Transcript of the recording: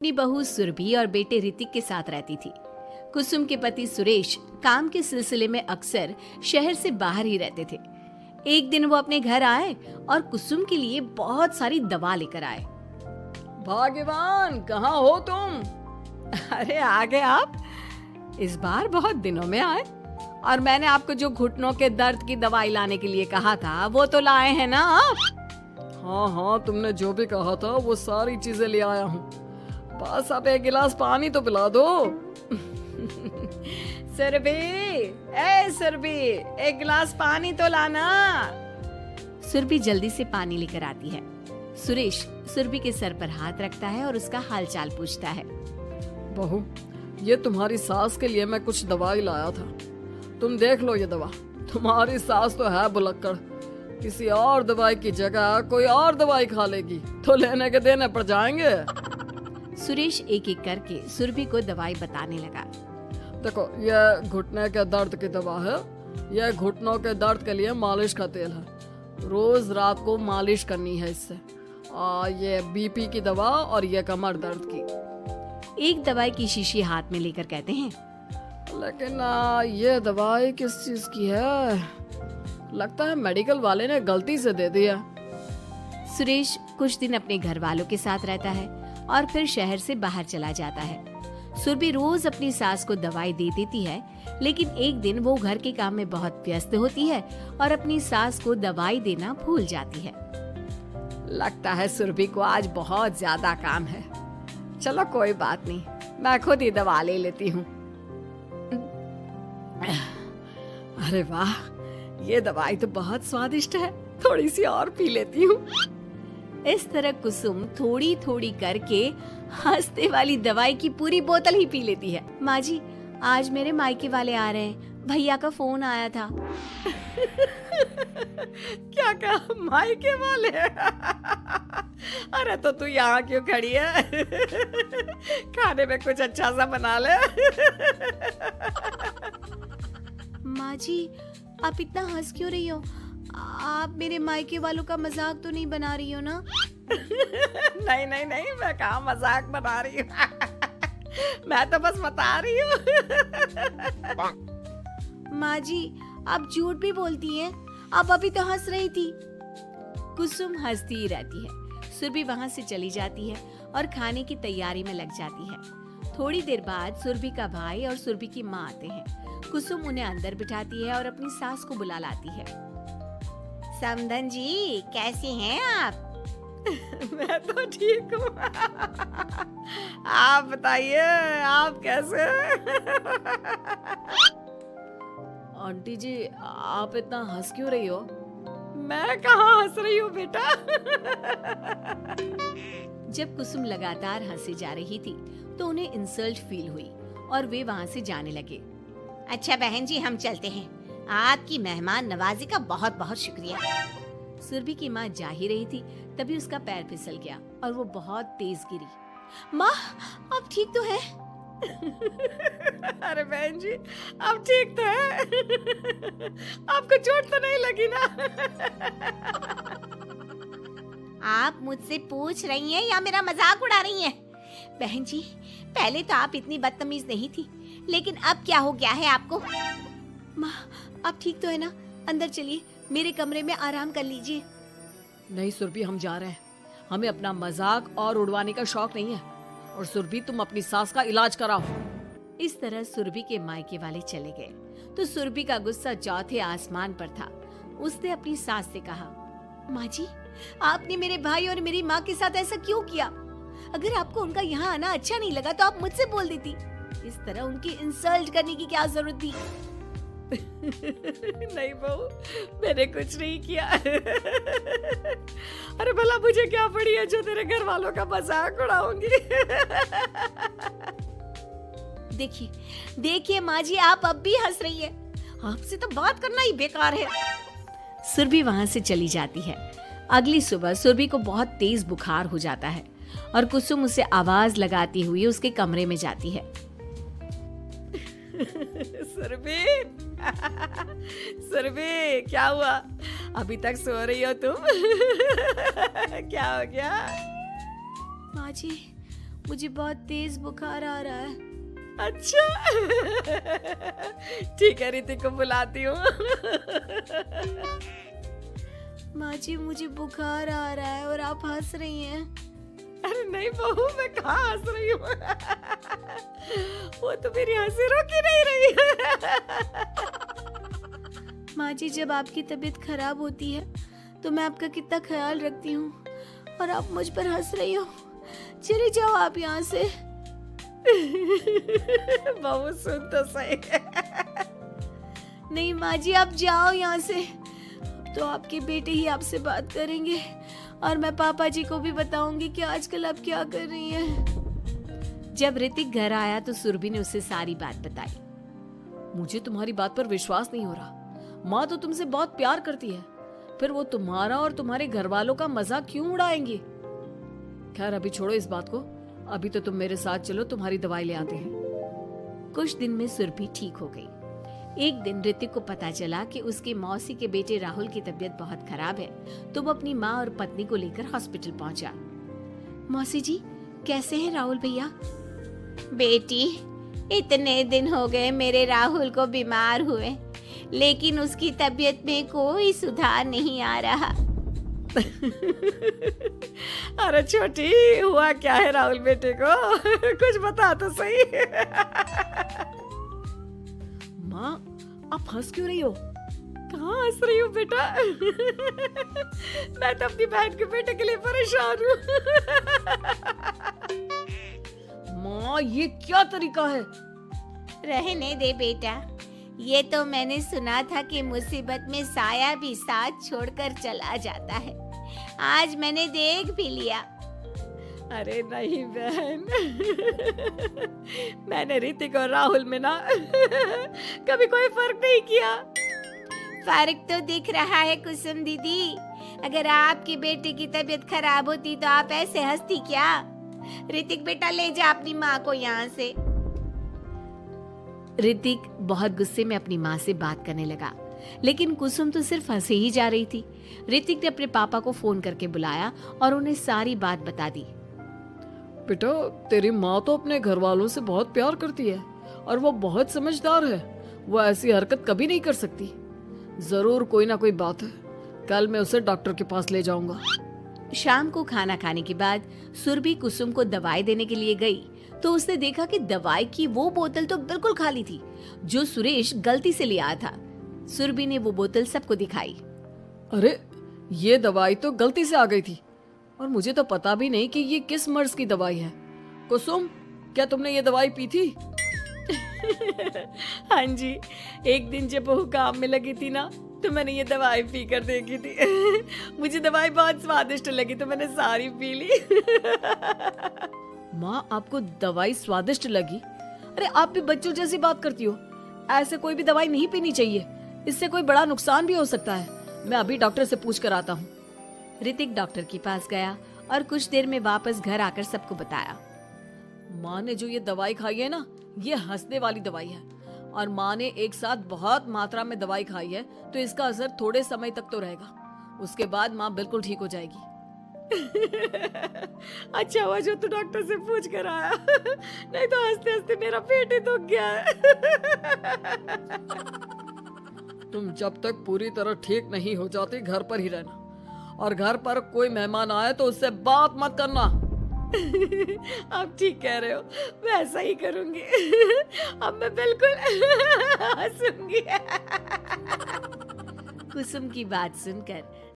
अपनी बहू सुरभि और बेटे ऋतिक के साथ रहती थी। कुसुम के पति सुरेश काम के सिलसिले में अक्सर शहर से बाहर ही रहते थे। एक दिन वो अपने घर आए और कुसुम के लिए बहुत सारी दवा लेकर आए। भाग्यवान, कहाँ हो तुम? अरे आ गए आप। इस बार बहुत दिनों में आए और मैंने आपको जो घुटनों के दर्द की दवाई लाने के लिए कहा था वो तो लाए हैं ना आप? हाँ, तुमने जो भी कहा था वो सारी चीजें ले आया हूँ। बस आप एक गिलास पानी तो पिला दो। सुरभि, एक गिलास पानी तो लाना। सुरभि जल्दी से पानी लेकर आती है। सुरेश सुरभि के सर पर हाथ रखता है और उसका हालचाल पूछता है। बहू, ये तुम्हारी सास के लिए मैं कुछ दवाई लाया था। तुम देख लो ये दवा। तुम्हारी सास तो है बुलक्कड़, किसी और दवाई की जगह कोई और दवाई खा लेगी तो लेने के देने पड़ जाएंगे। सुरेश एक एक करके सुरभि को दवाई बताने लगा। देखो, ये घुटने के दर्द की दवा है। ये घुटनों के दर्द के लिए मालिश का तेल है। रोज रात को मालिश करनी है इससे। ये बीपी की दवा और ये कमर दर्द की। एक दवाई की शीशी हाथ में लेकर कहते हैं, लेकिन ये दवाई किस चीज की है? लगता है मेडिकल वाले ने गलती से दे दिया। सुरेश कुछ दिन अपने घर वालों के साथ रहता है और फिर शहर से बाहर चला जाता है। सुरभि रोज अपनी सास को दवाई दे देती है, लेकिन एक दिन वो घर के काम में बहुत व्यस्त होती है और अपनी सास को दवाई देना भूल जाती है। लगता है सुरभि को आज बहुत ज्यादा काम है। चलो कोई बात नहीं, मैं खुद ही दवा ले लेती हूँ। अरे वाह, ये दवाई तो बहुत स्वादिष्ट है, थोड़ी सी और पी लेती हूँ। इस तरह कुसुम थोड़ी थोड़ी करके हंसते वाली दवाई की पूरी बोतल ही पी लेती है। माँ जी, आज मेरे मायके वाले आ रहे हैं, भैया का फोन आया था। क्या कहा, मायके वाले? अरे तो तू यहाँ क्यों खड़ी है? खाने में कुछ अच्छा सा बना ले। माँ जी, आप इतना हंस क्यों रही हो? आप मेरे मायके वालों का मजाक तो नहीं बना रही हो ना? नहीं, मैं कहाँ मजाक बना रही हूँ। मैं तो बस बता रही हूँ। माँ जी, आप झूठ भी बोलती हैं। आप अभी तो हंस रही थी। कुसुम हंसती ही रहती है। सुरभि वहाँ से चली जाती है और खाने की तैयारी में लग जाती है। थोड़ी देर बाद सुरभि का भाई और सुरभि की माँ आते हैं। कुसुम उन्हें अंदर बिठाती है और अपनी सास को बुला लाती है। समधन जी, कैसी हैं आप? मैं तो ठीक हूँ। आप बताइए, आप कैसे? आंटी जी, आप इतना हंस क्यों रही हो? मैं कहाँ हंस रही हूँ बेटा। जब कुसुम लगातार हंसी जा रही थी तो उन्हें इंसल्ट फील हुई और वे वहाँ से जाने लगे। अच्छा बहन जी, हम चलते हैं। आपकी मेहमान नवाजी का बहुत बहुत शुक्रिया। सुरभि की माँ जा ही रही थी, तभी उसका पैर फिसल गया और वो बहुत तेज गिरी। माँ, आप ठीक तो है? अरे बहन जी, आप ठीक तो है? आपको चोट तो नहीं लगी ना? आप मुझसे पूछ रही हैं या मेरा मजाक उड़ा रही हैं? बहन जी, पहले तो आप इतनी बदतमीज नहीं थी, लेकिन अब क्या हो गया है आपको? माँ, आप ठीक तो है ना? अंदर चलिए, मेरे कमरे में आराम कर लीजिए। नहीं सुरभि, हम जा रहे हैं। हमें अपना मजाक और उड़वाने का शौक नहीं है। और सुरभि, तुम अपनी सास का इलाज कराओ। इस तरह सुरभि के मायके वाले चले गए तो सुरभि का गुस्सा चौथे आसमान पर था। उसने अपनी सास से कहा, माँ जी, आपने मेरे भाई और मेरी माँ के साथ ऐसा क्यों किया? अगर आपको उनका यहाँ आना अच्छा नहीं लगा तो आप मुझसे बोल देती। इस तरह उनकी इंसल्ट करने की क्या जरूरत थी? नहीं बहू, मैंने कुछ नहीं किया। अरे भला मुझे क्या पड़ी है जो तेरे घर वालों का मजाक उड़ाऊंगी? देखिए माँ जी, आप अब भी हंस रही है। आपसे तो बात करना ही बेकार है। सुरभि वहाँ से चली जाती है। अगली सुबह सुरभि को बहुत तेज बुखार हो जाता है और कुसुम उसे आवाज लगाती हुई उसके कमरे में जाती है। सुरभि, क्या हुआ? अभी तक सो रही हो तुम? क्या हो गया? माँ जी, मुझे बहुत तेज बुखार आ रहा है। अच्छा ठीक है, ऋतिक को बुलाती हूँ। माँ जी मुझे बुखार आ रहा है और आप हंस रही हैं। अरे नहीं बहू, मैं कहाँ हंस रही हूँ। वो तो मेरी हंसी रोक ही नहीं रही है। माँ जी जब आपकी तबीयत खराब होती है तो मैं आपका कितना ख्याल रखती हूँ और आप मुझ पर हंस रही हो। चले जाओ आप यहाँ से। बहू सुन तो सही। नहीं माँ जी आप जाओ यहाँ से। अब तो आपके बेटे ही आपसे बात करेंगे और मैं पापा जी को भी बताऊंगी कि आजकल आप क्या कर रही हैं। जब ऋतिक घर आया तो सुरभि ने उसे सारी बात बताई। मुझे तुम्हारी बात पर विश्वास नहीं हो रहा। माँ तो तुमसे बहुत प्यार करती है, फिर वो तुम्हारा और तुम्हारे घर वालों का मजाक क्यों उड़ाएंगी? खैर अभी छोड़ो इस बात को, अभी तो तुम मेरे साथ चलो, तुम्हारी दवाई ले आते हैं। कुछ दिन में सुरभि ठीक हो गई। एक दिन ऋतिक को पता चला कि उसके मौसी के बेटे राहुल की तबीयत बहुत खराब है, तो वो अपनी माँ और पत्नी को लेकर हॉस्पिटल पहुंचा। मौसी जी कैसे हैं राहुल भैया? बेटी इतने दिन हो गए मेरे राहुल को बीमार हुए, लेकिन उसकी तबीयत में कोई सुधार नहीं आ रहा। अरे छोटी, हुआ क्या है राहुल बेटे को? कुछ बता तो सही। माँ आप हंस क्यों रही हो? कहाँ हंस रही हो बेटा? मैं तो अपनी बहन के बेटे के लिए परेशान हूँ। माँ ये क्या तरीका है? रहने दे बेटा, ये तो मैंने सुना था कि मुसीबत में साया भी साथ छोड़कर चला जाता है। आज मैंने देख भी लिया। अरे नहीं बहन, मैंने ऋतिक और राहुल में ना कभी कोई फर्क नहीं किया। फर्क तो दिख रहा है कुसुम दीदी। अगर आपकी बेटे की तबीयत खराब होती तो आप ऐसे हंसती क्या? ऋतिक बेटा ले जा अपनी माँ को यहाँ से। ऋतिक बहुत गुस्से में अपनी माँ से बात करने लगा, लेकिन कुसुम तो सिर्फ हंसे ही जा रही थी। ऋतिक ने अपने पापा को फोन करके बुलाया और उन्हें सारी बात बता दी। बेटा तेरी माँ तो अपने घर वालों से बहुत प्यार करती है और वो बहुत समझदार है। वो ऐसी हरकत कभी नहीं कर सकती। जरूर कोई ना कोई बात है। कल मैं उसे डॉक्टर के पास ले जाऊंगा। शाम को खाना खाने के बाद सुरभि कुसुम को दवाई देने के लिए गई तो उसने देखा कि दवाई की वो बोतल तो बिल्कुल खाली थी जो सुरेश गलती से ले आया था। सुरभि ने वो बोतल सबको दिखाई। अरे ये दवाई तो गलती से आ गई थी और मुझे तो पता भी नहीं कि ये किस मर्ज की दवाई है। कुसुम क्या तुमने ये दवाई पी थी? हाँ जी, एक दिन जब बहू काम में लगी थी ना तो मैंने ये दवाई पी कर देखी थी। मुझे दवाई बहुत स्वादिष्ट लगी तो मैंने सारी पी ली। माँ आपको दवाई स्वादिष्ट लगी? अरे आप भी बच्चों जैसी बात करती हो। ऐसे कोई भी दवाई नहीं पीनी चाहिए, इससे कोई बड़ा नुकसान भी हो सकता है। मैं अभी डॉक्टर से पूछ कर आता हूँ। ऋतिक डॉक्टर के पास गया और कुछ देर में वापस घर आकर सबको बताया। माँ ने जो ये दवाई खाई है ना, ये हंसने वाली दवाई है और माँ ने एक साथ बहुत मात्रा में दवाई खाई है तो इसका असर थोड़े समय तक तो रहेगा। उसके बाद माँ बिल्कुल ठीक हो जाएगी। अच्छा हुआ जो तू डॉक्टर से पूछ कर आया, नहीं तो हंसते हंसते मेरा पेट ही दुख गया है। तुम जब तक पूरी तरह ठीक नहीं हो जाती घर पर ही रहना, और घर पर कोई मेहमान आए तो उससे बात मत करना। आप ठीक कह रहे हो, मैं ऐसा ही करूंगी। अब मैं बिल्कुल हंसूंगी। कुसुम की बात सुनकर